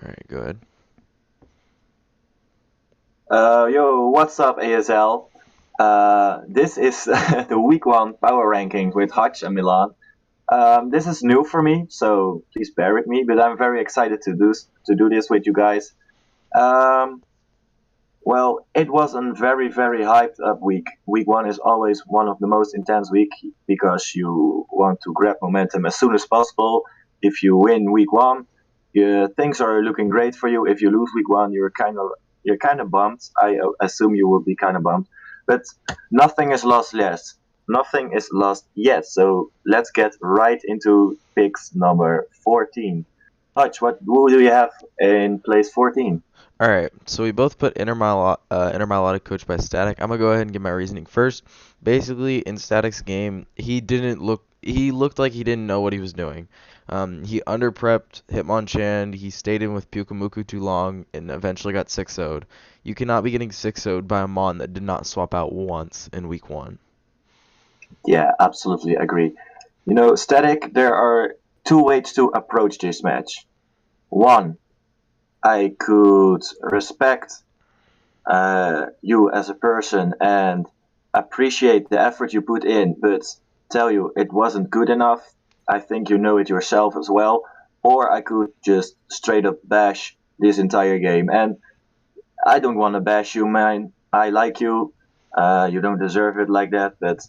All right, go ahead. Yo, what's up, ASL? This is the week one power rankings with Hutch and Milan. This is new for me, so please bear with me. But I'm very excited to do this with you guys. Um, well, it was a very hyped up week. Week one is always one of the most intense week because you want to grab momentum as soon as possible. If you win week one, things are looking great for you. If you lose week one, you're kind of bummed. I assume you will be kind of bummed, but nothing is lost yet. Nothing is lost yet. So let's get right into picks number 14. Hutch, who do you have in place 14? All right, so we both put Inter Milan coached by Static. I'm gonna go ahead and give my reasoning first. Basically, in Static's game, he looked like he didn't know what he was doing. He underprepped Hitmonchan. He stayed in with Pyukumuku too long and eventually got 6-0'd. You cannot be getting 6-0'd by a Mon that did not swap out once in week one. Yeah, absolutely agree. Static, there are two ways to approach this match. One, I could respect you as a person and appreciate the effort you put in, but tell you it wasn't good enough. I think you know it yourself as well. Or I could just straight up bash this entire game. And I don't want to bash you, man. I like you. You don't deserve it like that, but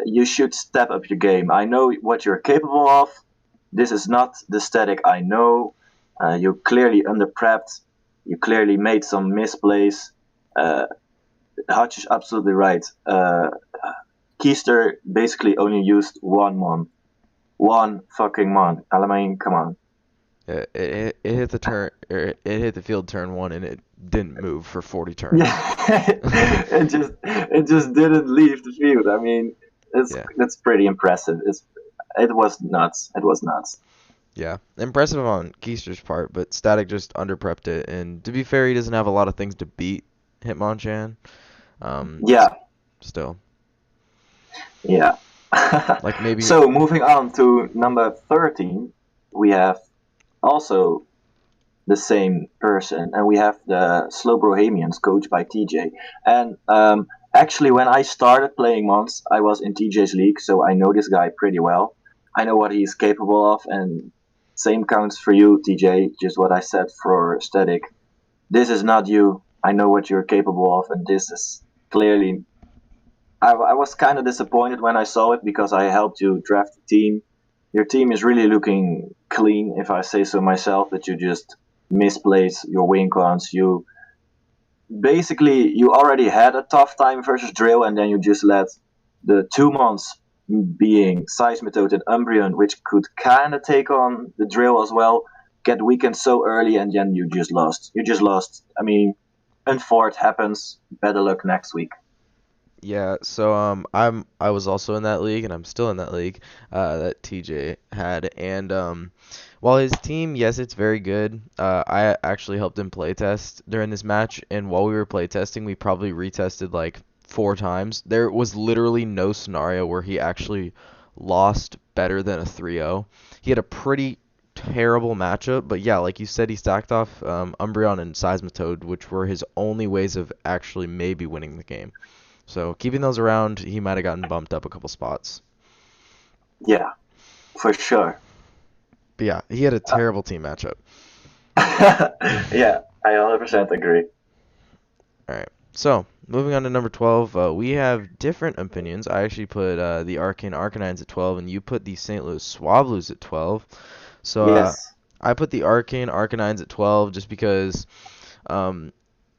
you should step up your game. I know what you're capable of. This is not the Static I know. You clearly underprepped. You clearly made some misplays. Uh, Hutch is absolutely right. Keister basically only used one mon. One fucking mon. I mean, come on. It hit the turn, it hit the field turn one, and it didn't move for 40 turns. Yeah, it just didn't leave the field. I mean, it's Yeah. that's pretty impressive. It was nuts. It was nuts. Yeah, impressive on Keister's part, but Static just underprepped it. And to be fair, he doesn't have a lot of things to beat Hitmonchan. Yeah, Still, yeah. like maybe, So moving on to number 13, we have also the same person, and we have the Slow Bohemians, coached by TJ. And actually, when I started playing Mons, I was in TJ's league, so I know this guy pretty well. I know what he's capable of, and same counts for you, TJ. Just what I said for Static. This is not you. I know what you're capable of, and this is clearly. I was kind of disappointed when I saw it because I helped you draft the team. Your team is really looking clean, if I say so myself, but you just misplaced your win cons. You already had a tough time versus Drill, and then you just let the 2 months being Seismitoad and Umbreon, which could kind of take on the Drill as well, get weakened so early, and then you just lost. You just lost. I mean, unfortunate happens. Better luck next week. yeah. So I was also in that league, and I'm still in that league that TJ had. And while his team, yes, it's very good. I actually helped him playtest during this match, and while we were playtesting, we probably retested like 4 times. There was literally no scenario where he actually lost better than a 3-0. He had a pretty terrible matchup, but yeah, like you said, he stacked off Umbreon and Seismitoad, which were his only ways of actually maybe winning the game. So keeping those around, he might have gotten bumped up a couple spots. Yeah, for sure. But yeah, he had a terrible team matchup. Yeah, I 100% agree. All right. So moving on to number 12, we have different opinions. I actually put the Arcane Arcanines at 12, and you put the St. Louis Swablues at 12. So Yes. I put the Arcane Arcanines at 12 just because um,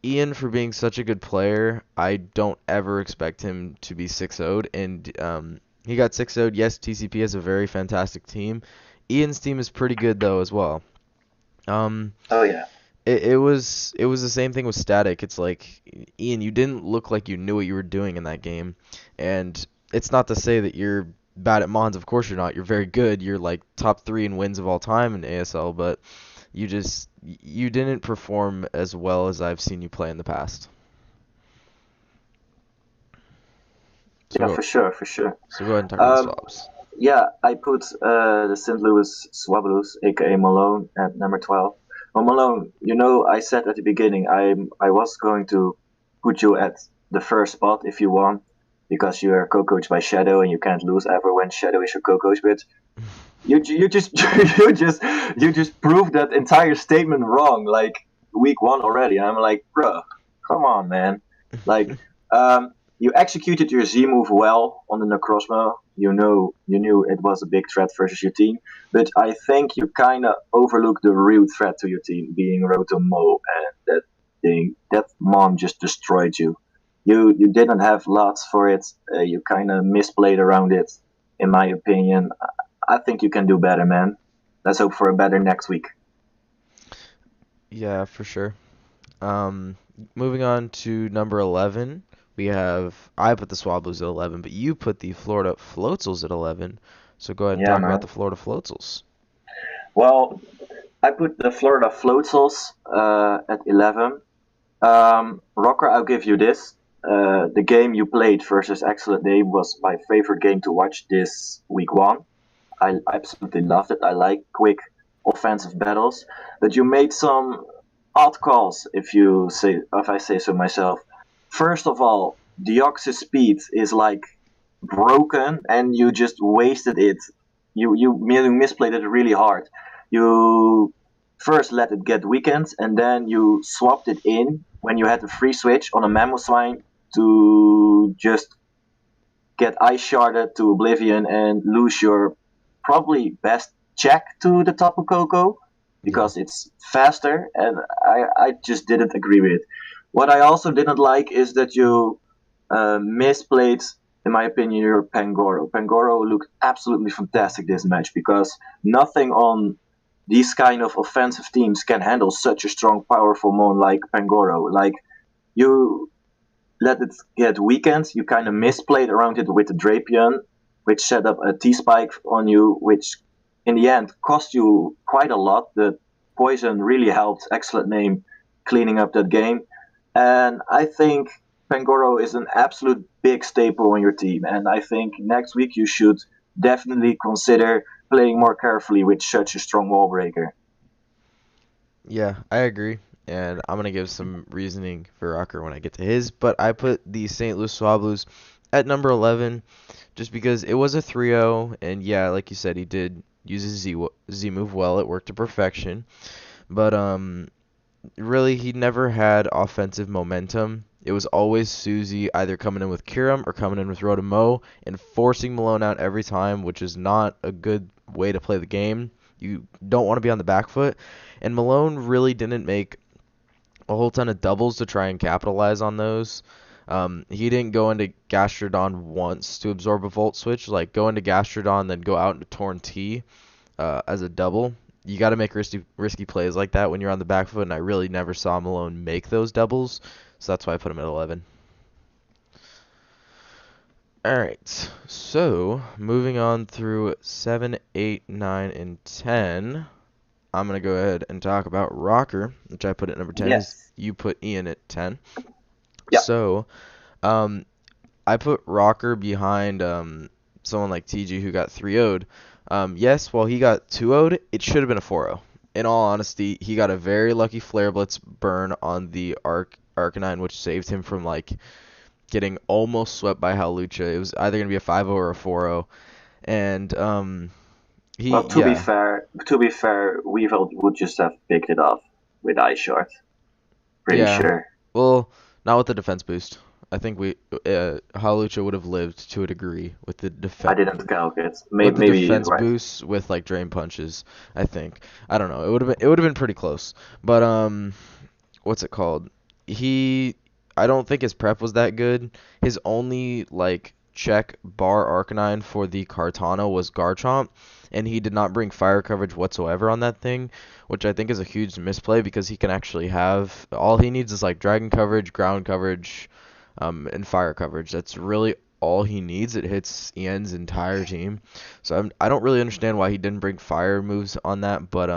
Ian, for being such a good player, I don't ever expect him to be 6-0'd, and he got 6-0'd. Yes, TCP has a very fantastic team. Ian's team is pretty good though as well. Um, Oh yeah. it was the same thing with Static. It's like Ian, you didn't look like you knew what you were doing in that game, and it's not to say that you're bad at Mons. Of course you're not. You're very good. You're like top three in wins of all time in ASL, but you didn't perform as well as I've seen you play in the past. So Yeah, go for sure, for sure. so go ahead and talk about the Um, swaps. yeah, I put the St. Louis Swablues, aka Malone, at number 12. Well, Malone, I said at the beginning I was going to put you at the first spot if you won, because you are co-coached by Shadow and you can't lose ever when Shadow is your co-coach. But you just you just proved that entire statement wrong, like week one already. And I'm like, bro, come on, man. Like, you executed your Z move well on the Necrozma. You knew it was a big threat versus your team, but I think you kind of overlooked the real threat to your team being Rotomo, and that Mon just destroyed you. You didn't have lots for it. You kind of misplayed around it, in my opinion. I think you can do better, man. Let's hope for a better next week. Yeah, for sure. Um, Moving on to number 11, we have I put the Swablues at 11, but you put the Florida Floatsels at 11. So go ahead and Yeah, talk about man. the Florida Floatsels. Well, I put the Florida Floatels at 11. Rocker, I'll give you this. The game you played versus Excellent Name was my favorite game to watch this week one. I absolutely loved it. I like quick offensive battles, but you made some odd calls, if I say so myself. First of all, Deoxys speed is like broken, and you just wasted it. You misplayed it really hard. You first let it get weakened, and then you swapped it in when you had the free switch on a Mamoswine to just get ice sharded to oblivion and lose your probably best check to the Tapu Koko Yeah. because it's faster, and I just didn't agree with it. What I also didn't like is that you misplayed, in my opinion, your Pangoro. Pangoro looked absolutely fantastic this match because nothing on these kind of offensive teams can handle such a strong, powerful mon like Pangoro. Like, you let it get weakened. You kind of misplayed around it with the Drapion, which set up a T spike on you, which in the end cost you quite a lot. The poison really helped. Excellent name cleaning up that game. And I think Pangoro is an absolute big staple on your team. And I think next week you should definitely consider playing more carefully with such a strong wall breaker. Yeah, I agree. And I'm going to give some reasoning for Rocker when I get to his. But I put the St. Louis Swablues at number 11 just because it was a 3-0. And yeah, like you said, he did use his Z move well. It worked to perfection. But really, he never had offensive momentum. It was always Susie either coming in with Kiram or coming in with Rotomo and forcing Malone out every time, which is not a good way to play the game. You don't want to be on the back foot. And Malone really didn't make a whole ton of doubles to try and capitalize on those. He didn't go into Gastrodon once to absorb a Volt Switch. Like, go into Gastrodon, then go out into Torn T as a double. You got to make risky plays like that when you're on the back foot, and I really never saw Malone make those doubles, so that's why I put him at 11. All right, so moving on through 7, 8, 9, and 10, I'm going to go ahead and talk about Rocker, which I put at number 10 because Yes. you put Ian at 10. Yeah. So, um, I put Rocker behind someone like TG who got 3-0'd. Yes, while he got 2-0'd, it should have been a 4-0. In all honesty, he got a very lucky Flare Blitz burn on the Arcanine, which saved him from like getting almost swept by Hawlucha. It was either gonna be a 5-0 or a 4-0, and he Well, yeah to be fair, Weevil would just have picked it off with Ice Shard. Pretty yeah sure. well, not with the defense boost. I think Hawlucha would have lived to a degree with the I didn't calc it. Maybe defense right. boosts with like drain punches. I think I don't know. It would have been pretty close. But what's it called? He I don't think his prep was that good. His only like check bar Arcanine for the Kartana was Garchomp, and he did not bring fire coverage whatsoever on that thing, which I think is a huge misplay because he can actually have all he needs is like dragon coverage, ground coverage, and fire coverage. That's really all he needs. It hits Ian's entire team. So I don't really understand why he didn't bring fire moves on that, but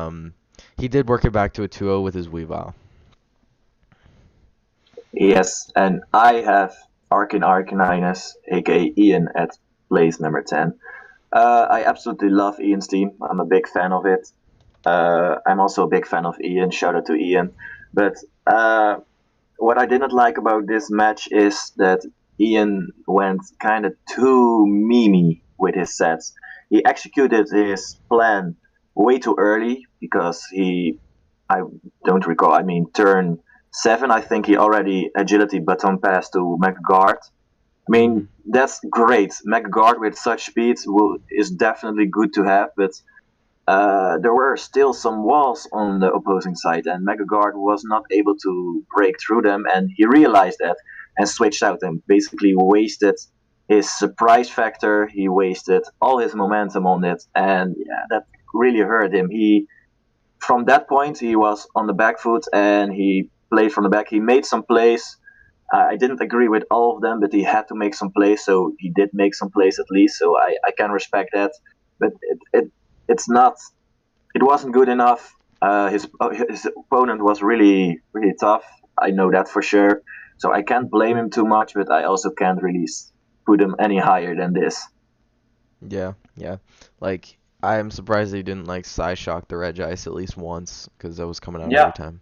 he did work it back to a 2-0 with his Weavile. Yes, and I have Arcaninus, aka Ian, at place number 10. I absolutely love Ian's team. I'm a big fan of it. I'm also a big fan of Ian. Shout out to Ian. But uh, what I didn't like about this match is that Ian went kind of too memey with his sets. He executed his plan way too early because I don't recall, I mean, turn 7, I think he already agility baton passed to McGuard. I Hmm. mean, that's great. McGuard with such speed is definitely good to have, but there were still some walls on the opposing side, and Megaguard was not able to break through them, and he realized that and switched out and basically wasted his surprise factor. He wasted all his momentum on it, and yeah, that really hurt him. He From that point he was on the back foot and he played from the back. He made some plays. I didn't agree with all of them, but he had to make some plays, so he did make some plays at least. So I can respect that, but it's not it wasn't good enough. His opponent was really tough. I know that for sure. So I can't blame him too much, but I also can't really put him any higher than this. Yeah, yeah. Like, I'm surprised they didn't like side shock the Reg Ice at least once, because that was coming out every Yeah. time.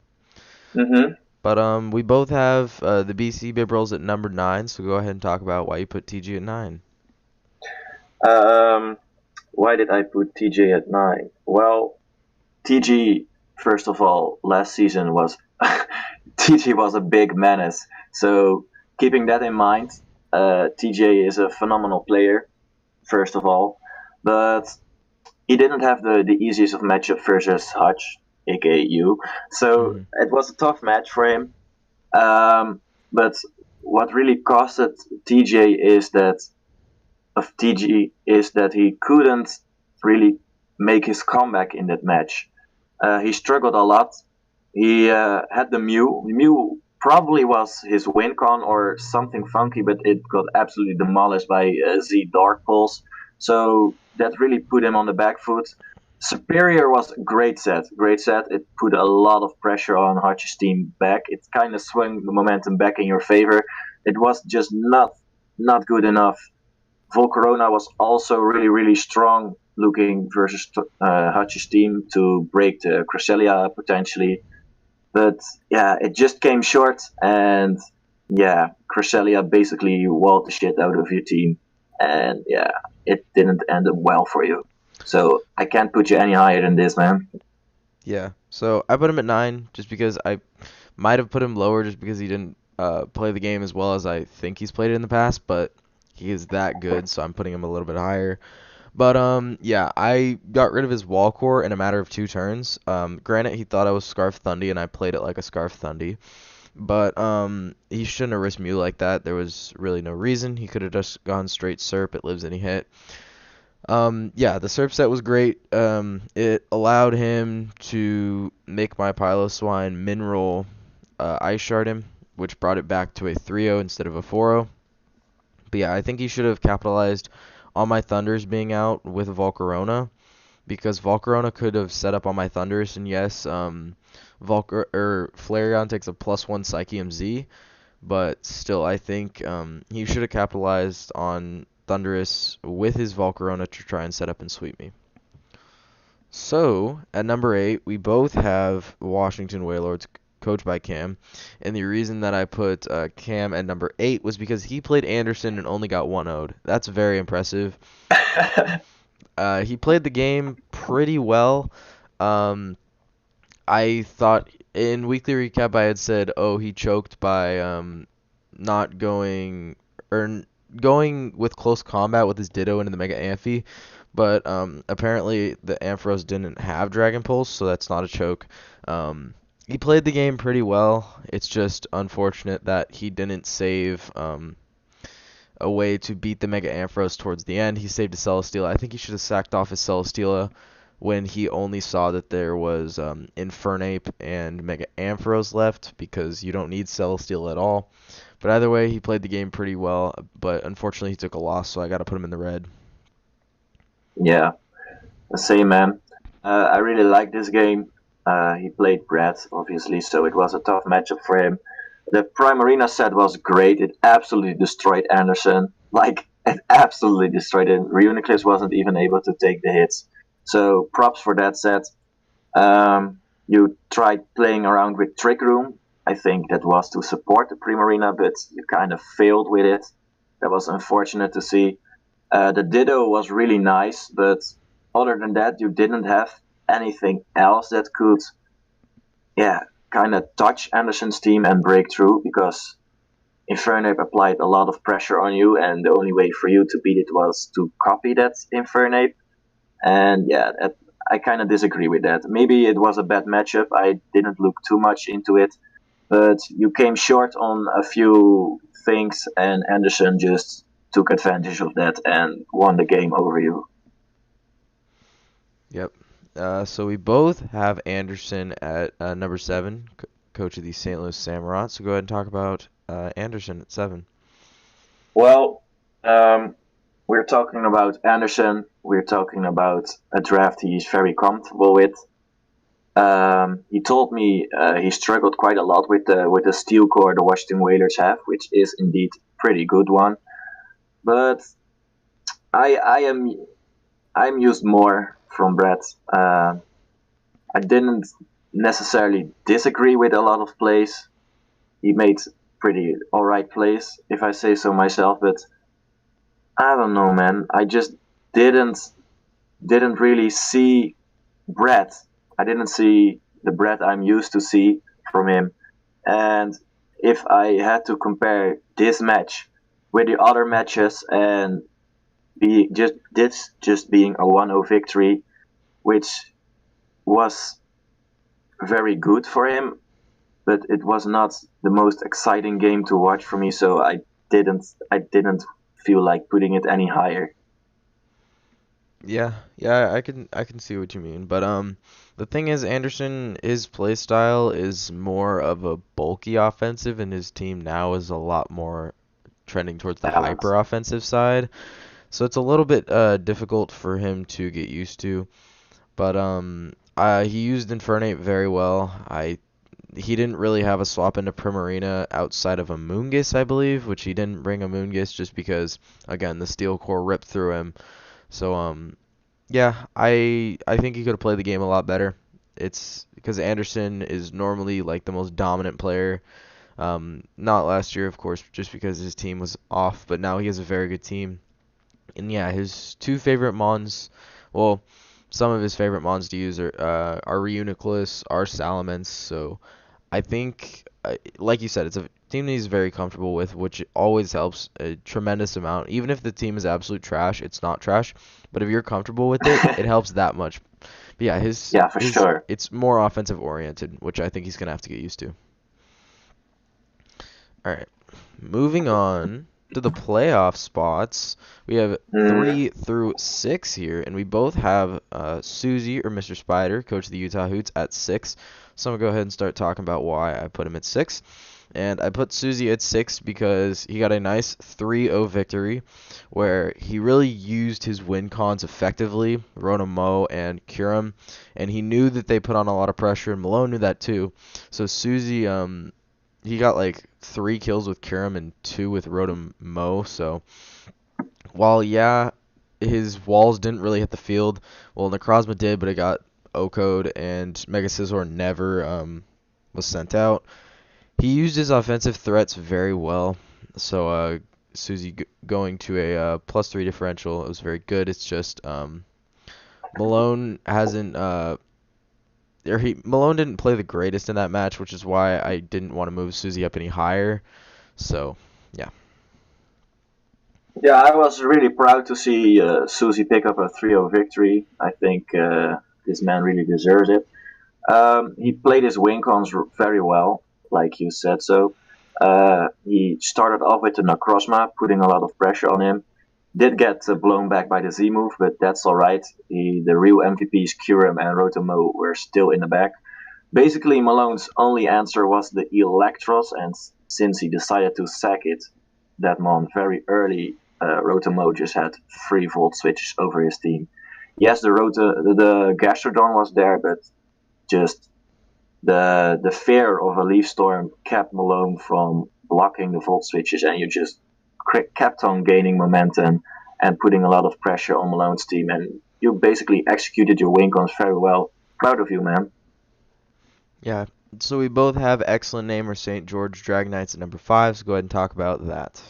Mm-hmm. But we both have the BC Bib Rolls at number 9, so go ahead and talk about why you put TG at 9. Um, why did I put TJ at 9? Well, TG, first of all, last season was TG was a big menace. So keeping that in mind, TJ is a phenomenal player. First of all, but he didn't have the easiest of matchup versus Hutch, aka you. So Hmm. it was a tough match for him. Um, but what really costed TJ is that he couldn't really make his comeback in that match. He struggled a lot. He had the Mew. Mew probably was his win con or something funky, but it got absolutely demolished by Z Dark Pulse. So that really put him on the back foot. Superior was a great set. Great set. It put a lot of pressure on Hutch's team back. It kind of swung the momentum back in your favor. It was just not good enough. Volcarona was also really strong looking versus Hutch's team to break the Cresselia potentially. But yeah, it just came short, and yeah, Cresselia basically walled the shit out of your team, and yeah, it didn't end up well for you. So I can't put you any higher than this, man. Yeah, so I put him at 9 just because I might have put him lower just because he didn't play the game as well as I think he's played it in the past, but he is that good, so I'm putting him a little bit higher. But yeah, I got rid of his wall core in a matter of 2 turns. Granted, he thought I was Scarf Thundy, and I played it like a Scarf Thundy. But he shouldn't have risked Mew like that. There was really no reason. He could have just gone straight Serp. It lives any hit. Yeah, the Serp set was great. It allowed him to make my Piloswine Mineral Ice Shard him, which brought it back to a 3-0 instead of a 4-0. But yeah, I think he should have capitalized on my Thunders being out with Volcarona because Volcarona could have set up on my Thunders, and yes, Flareon takes a +1 Psyche MZ, but still, I think he should have capitalized on Thundurus with his Volcarona to try and set up and sweep me. So, at number 8, we both have Washington Wailords, coached by Cam. And the reason that I put Cam at number 8 was because he played Anderson and only got 1-0'd. That's very impressive. He played the game pretty well. Um, I thought in weekly recap I had said, oh, he choked by not going or going with close combat with his Ditto into the Mega Amphi, but apparently the Ampharos didn't have Dragon Pulse, so that's not a choke. He played the game pretty well. It's just unfortunate that he didn't save a way to beat the Mega Ampharos towards the end. He saved a Celesteela. I think he should have sacked off his Celesteela when he only saw that there was Infernape and Mega Ampharos left because you don't need Celesteela at all. But either way, he played the game pretty well, but unfortunately he took a loss, so I got to put him in the red. Yeah, same man. I really like this game. He played Brad, obviously, so it was a tough matchup for him. The Prime Arena set was great. It absolutely destroyed Anderson. Like, it absolutely destroyed him. Reuniclus wasn't even able to take the hits. So, props for that set. You tried playing around with Trick Room. I think that was to support the Primarina, but you kind of failed with it. That was unfortunate to see. The Ditto was really nice, but other than that, you didn't have anything else that could, yeah, kind of touch Anderson's team and break through because Infernape applied a lot of pressure on you, and the only way for you to beat it was to copy that Infernape. And yeah, I kind of disagree with that. Maybe it was a bad matchup. I didn't look too much into it, but you came short on a few things, and Anderson just took advantage of that and won the game over you. Yep. So we both have Anderson at number 7, coach of the St. Louis Samurai. So go ahead and talk about Anderson at 7. Well, we're talking about Anderson. We're talking about a draft he's very comfortable with. He told me he struggled quite a lot with the steel core the Washington Whalers have, which is indeed pretty good one. But I am I'm used more from Brett. I didn't necessarily disagree with a lot of plays. He made pretty alright plays, if I say so myself. But I don't know, man. I just didn't didn't really see Brett. I didn't see the Brett I'm used to see from him. And if I had to compare this match with the other matches and be just this just being a 1-0 victory, which was very good for him, but it was not the most exciting game to watch for me. So I didn't feel like putting it any higher. Yeah, I can see what you mean, but the thing is Anderson his play style is more of a bulky offensive and his team now is a lot more trending towards the Balance. hyper offensive side. So it's a little bit difficult for him to get used to, but he used Infernape very well. He didn't really have a swap into Primarina outside of a Moongus, I believe, which he didn't bring a Moongus just because again, the steel core ripped through him. So yeah, I think he could have played the game a lot better. It's because Anderson is normally like the most dominant player. Not last year, of course, just because his team was off, but now he has a very good team. And yeah, his two favorite mons, well, some of his favorite mons to use are Reuniclus, are Salamence. So I think, like you said, it's a team that he's very comfortable with, which always helps a tremendous amount. Even if the team is absolute trash, it's not trash. But if you're comfortable with it, it helps that much. But yeah, Yeah, for his sure. it's more offensive oriented, which I think he's gonna have to get used to. All right, moving on to the playoff spots. We have Mm, 3 through 6 here, and we both have Susie or Mr. Spider, coach of the Utah Hoots, at 6. So I'm gonna go ahead and start talking about why I put him at 6. And I put Susie at 6 because he got a nice 3-0 victory where he really used his win cons effectively, Mo and Kurum, and he knew that they put on a lot of pressure, and Malone knew that too. So Susie, he got like 3 kills with Kurum and 2 with Mo. So while yeah, his walls didn't really hit the field, well Necrozma did, but it got O-code and Mega Scizor never was sent out. He used his offensive threats very well. So Susie going to a +3 differential, it was very good. It's just Malone hasn't Malone didn't play the greatest in that match, which is why I didn't want to move Susie up any higher. So yeah. yeah, I was really proud to see Susie pick up a 3-0 victory. I think this man really deserves it. He played his win cons very well, like you said so. He started off with the Necrozma, putting a lot of pressure on him. Did get blown back by the Z move, but that's alright. The real MVPs, Kurum and Rotomo, were still in the back. Basically, Malone's only answer was the Electros, and since he decided to sack it that month very early, Rotomo just had 3 volt switches over his team. Yes, the Gastrodon was there, but just the fear of a leaf storm kept Malone from blocking the volt switches, and you just kept on gaining momentum and putting a lot of pressure on Malone's team, and you basically executed your win cons very well. Proud of you, man. Yeah. So we both have excellent name or St. George Dragon Knights at number 5, so go ahead and talk about that.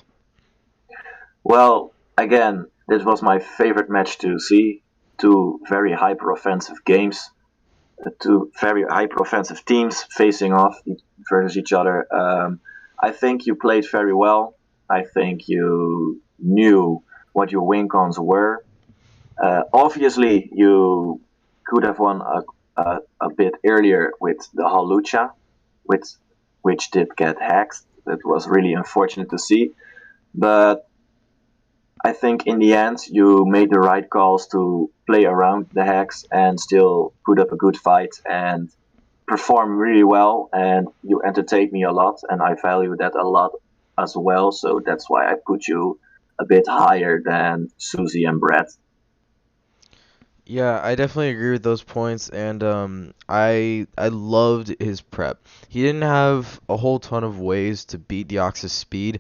Well, again, this was my favorite match to see. Two very hyper offensive games, two very hyper offensive teams facing off versus each other. I think you played very well. I think you knew what your win cons were. Obviously, you could have won a bit earlier with the Halucha, which, which did get hacked. That was really unfortunate to see. But I think in the end, you made the right calls to play around the hacks and still put up a good fight and perform really well. And you entertained me a lot, and I value that a lot as well. So that's why I put you a bit higher than Susie and Brett. Yeah, I definitely agree with those points, and I loved his prep. He didn't have a whole ton of ways to beat Deoxys speed,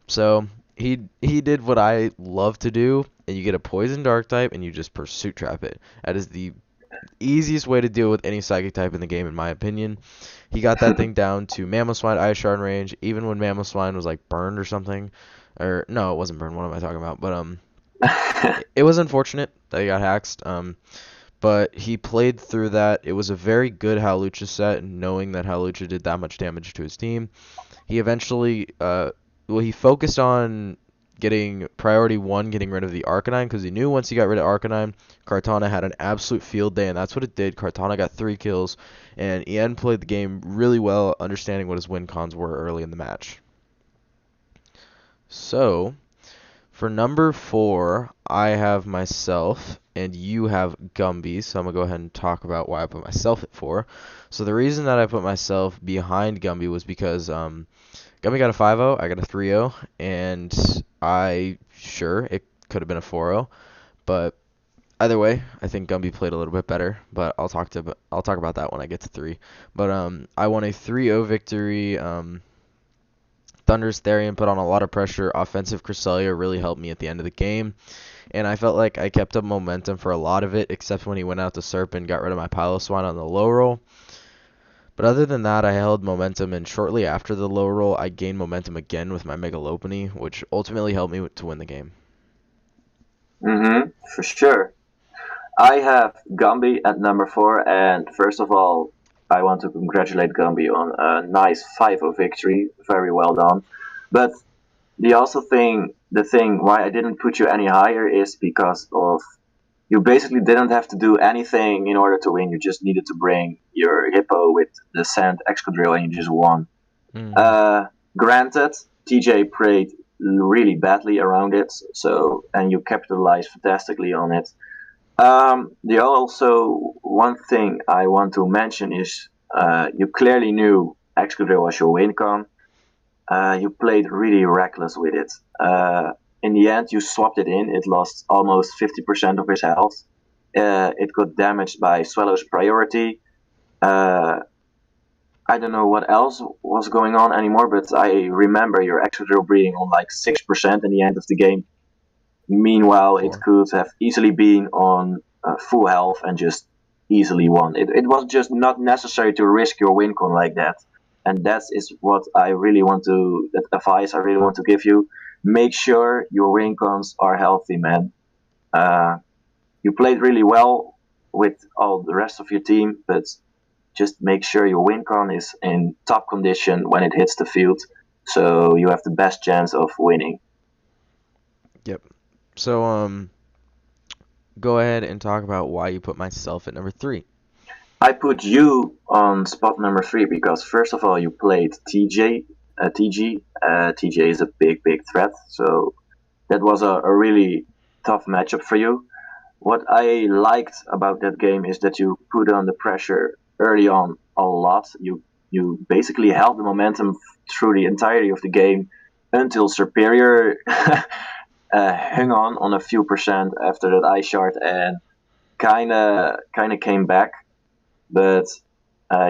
so he did what I love to do, and you get a poison dark type, and you just pursuit trap it. That is the easiest way to deal with any psychic type in the game, in my opinion. He got that thing down to Mamoswine, Ice Shard range, even when Mamoswine was like burned or something, or no, it wasn't burned. What am I talking about? But it was unfortunate that he got hacked. But he played through that. It was a very good Halucha set, knowing that Halucha did that much damage to his team. He eventually, he focused on getting priority one, getting rid of the Arcanine, because he knew once he got rid of Arcanine, Kartana had an absolute field day, and that's what it did. Kartana got 3 kills, and Ian played the game really well, understanding what his win cons were early in the match. So, for number 4, I have myself, and you have Gumby, so I'm going to go ahead and talk about why I put myself at 4. So the reason that I put myself behind Gumby was because Gummy got a 5-0, I got a 3-0, and sure, it could have been a 4-0, but either way, I think Gumby played a little bit better, but I'll talk about that when I get to 3. But I won a 3-0 victory. Thunder's Therian put on a lot of pressure. Offensive Cresselia really helped me at the end of the game. And I felt like I kept up momentum for a lot of it, except when he went out to Serp and got rid of my Piloswine on the low roll. But other than that, I held momentum, and shortly after the low roll, I gained momentum again with my Megalopony, which ultimately helped me to win the game. For sure. I have Gumby at number 4, and first of all, I want to congratulate Gumby on a nice 5-0 victory. Very well done. But the thing why I didn't put you any higher is because of you basically didn't have to do anything in order to win. You just needed to bring your hippo with the sand excadrill, and you just won. Mm-hmm. Uh, Granted, TJ played really badly around it, so and you capitalized fantastically on it. The also one thing I want to mention is you clearly knew Excadrill was your win con. You played really reckless with it. In the end, you swapped it in. It lost almost 50% of his health. It got damaged by Swallow's priority. Uh, I don't know what else was going on anymore, but I remember your Excadrill being on like 6% in the end of the game. Meanwhile, it 4. could have easily been on full health and just easily won. It was just not necessary to risk your win con like that. And that is what I really want to, that advice I really want to give you. Make sure your win cons are healthy, man. Uh, you played really well with all the rest of your team, but just make sure your win con is in top condition when it hits the field, so you have the best chance of winning. Yep. So, go ahead and talk about why you put myself at number 3. I put you on spot number 3 because first of all you played TJ, TG. TJ is a big threat, so that was a really tough matchup for you. What I liked about that game is that you put on the pressure early on a lot. You basically held the momentum through the entirety of the game until Superior hung on a few percent after that ice shard and kind of came back, but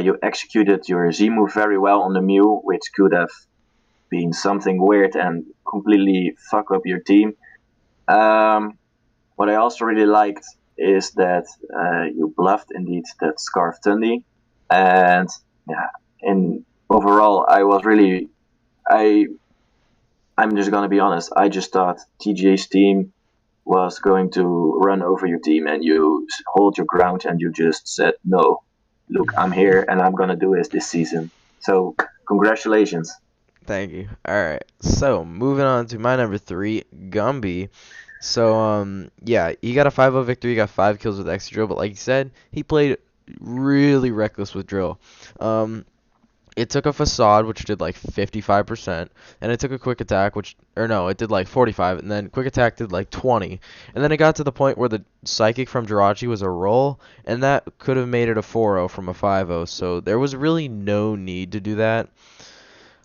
you executed your Z move very well on the Mew, which could have been something weird and completely fuck up your team. Um, what I also really liked is that you bluffed indeed that Scarf Tundi, and yeah, in overall, I I'm just gonna be honest. I just thought TJ's team was going to run over your team, and you hold your ground, and you just said, "No, look, I'm here, and I'm gonna do this season." So congratulations. Thank you. All right. So moving on to my number three, Gumby. So yeah, he got a 5-0 victory. He got 5 kills with extra drill, but like you said, he played really reckless with drill. Um, it took a facade, which did like 55%, and it took a quick attack, which, or no, it did like 45, and then quick attack did like 20. And then it got to the point where the psychic from Jirachi was a roll, and that could have made it a 4-0 from a 5-0. So there was really no need to do that.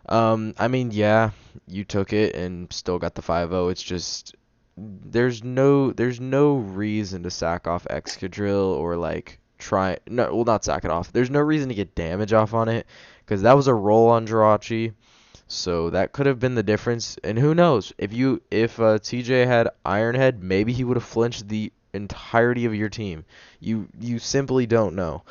I mean, yeah, you took it and still got the 5-0. It's just there's no reason to sack off Excadrill or like try no, well, not sack it off. There's no reason to get damage off on it because that was a roll on Jirachi. So that could have been the difference. And who knows? If TJ had Iron Head, maybe he would have flinched the entirety of your team. You simply don't know.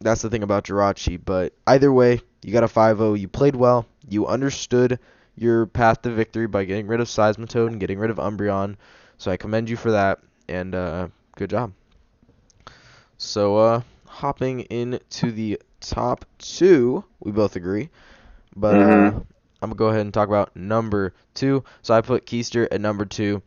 That's the thing about Jirachi. But either way, you got a 5-0. You played well. You understood your path to victory by getting rid of Seismitoad and getting rid of Umbreon. So I commend you for that. And good job. So hopping into the top two, we both agree. But Mm-hmm. I'm gonna go ahead and talk about number two. So I put Keister at number two.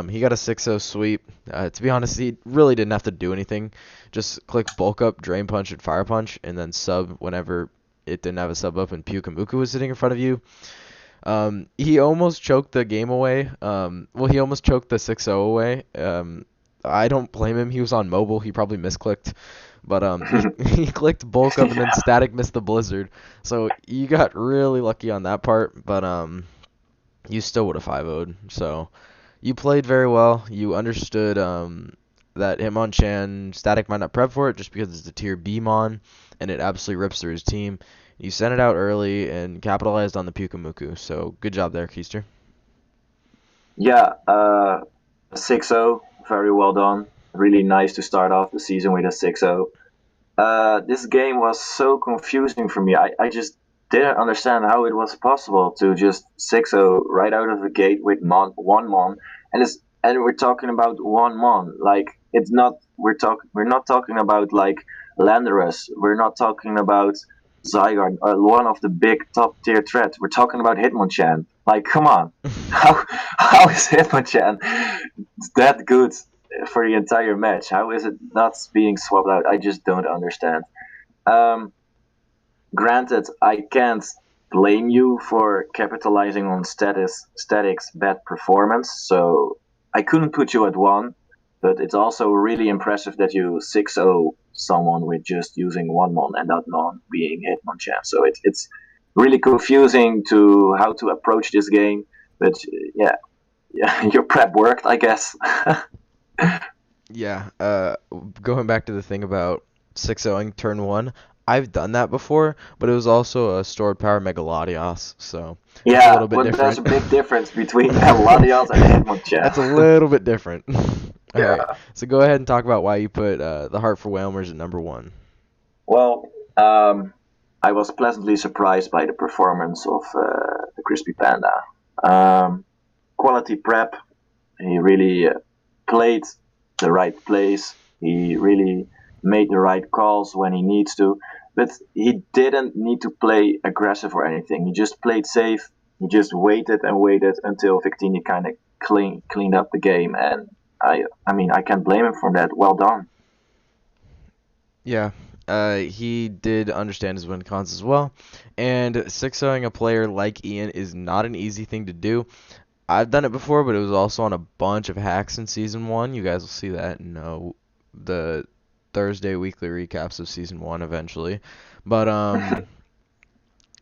He got a 6-0 sweep. To be honest, he really didn't have to do anything. Just click bulk up, drain punch, and fire punch, and then sub whenever it didn't have a sub up and Pyukamuku was sitting in front of you. He almost choked the game away. Well, he almost choked the 6-0 away. I don't blame him. He was on mobile. He probably misclicked. But he clicked bulk up and then Yeah. static missed the blizzard. So you got really lucky on that part, but you still would have 5-0'd. So you played very well. You understood that Hitmonchan static might not prep for it just because it's a tier B mon and it absolutely rips through his team. You sent it out early and capitalized on the Pyukamuku. So good job there, Keister. Yeah, 6-0, very well done. Really nice to start off the season with a 6-0. This game was so confusing for me. I just didn't understand how it was possible to just 6-0 right out of the gate with one mon, and we're talking about one mon. Like it's not we're not talking about like Landorus. We're not talking about Zygarde, one of the big top tier threats. We're talking about Hitmonchan. Like, come on, how is Hitmonchan that good for the entire match? How is it not being swapped out? I just don't understand. Um, Granted, I can't blame you for capitalizing on static's bad performance, so I couldn't put you at one. But it's also really impressive that you 6-0 someone with just using one mon and that mon being Hitmonchan. So it's really confusing to how to approach this game. But yeah, yeah, your prep worked, I guess. Yeah, going back to the thing about 6-0ing turn 1, I've done that before, but it was also a stored power Megalodios, so that's a Yeah, little bit but there's different. a big difference between Latios and Hitmonchan. That's a little bit different. All right, Yeah. so go ahead and talk about why you put the Heart for Whalmers at number 1. Well, I was pleasantly surprised by the performance of the Crispy Panda. Um, Quality prep. He really played the right plays. He really made the right calls when he needs to. But he didn't need to play aggressive or anything. He just played safe. He just waited and waited until Victini kind of cleaned up the game. And I mean, I can't blame him for that. Well done. Yeah, he did understand his win cons as well, and 6-0ing a player like Ian is not an easy thing to do. I've done it before, but it was also on a bunch of hacks in season 1. You guys will see that in the Thursday weekly recaps of season 1 eventually. But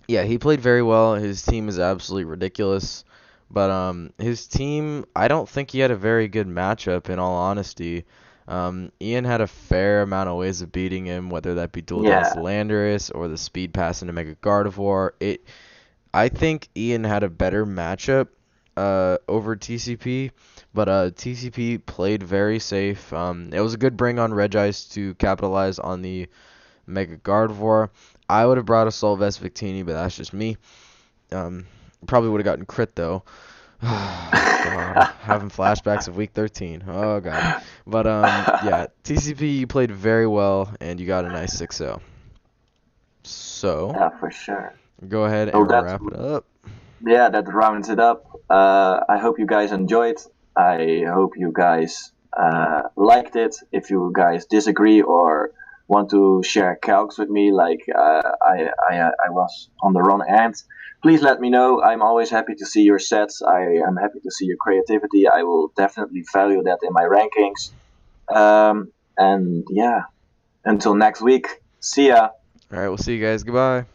yeah, he played very well. His team is absolutely ridiculous. But his team, I don't think he had a very good matchup in all honesty. Ian had a fair amount of ways of beating him, whether that be dual dance Yeah. Landorus or the speed pass into Mega Gardevoir. I think Ian had a better matchup over TCP, But TCP played very safe. It was a good bring on Regice to capitalize on the Mega Gardevoir. I would have brought Assault Vest Victini, but that's just me. Um, Probably would have gotten crit though. God, having flashbacks of week 13. Oh God. But yeah, TCP you played very well and you got a nice 6-0. So Yeah, for sure. go ahead So and wrap it up. that rounds it up. I hope you guys enjoyed. I hope you guys liked it. If you guys disagree or want to share calcs with me, like I was on the wrong end, please let me know. I'm always happy to see your sets. I am happy to see your creativity. I will definitely value that in my rankings. And yeah, until next week. See ya. All right, we'll see you guys. Goodbye.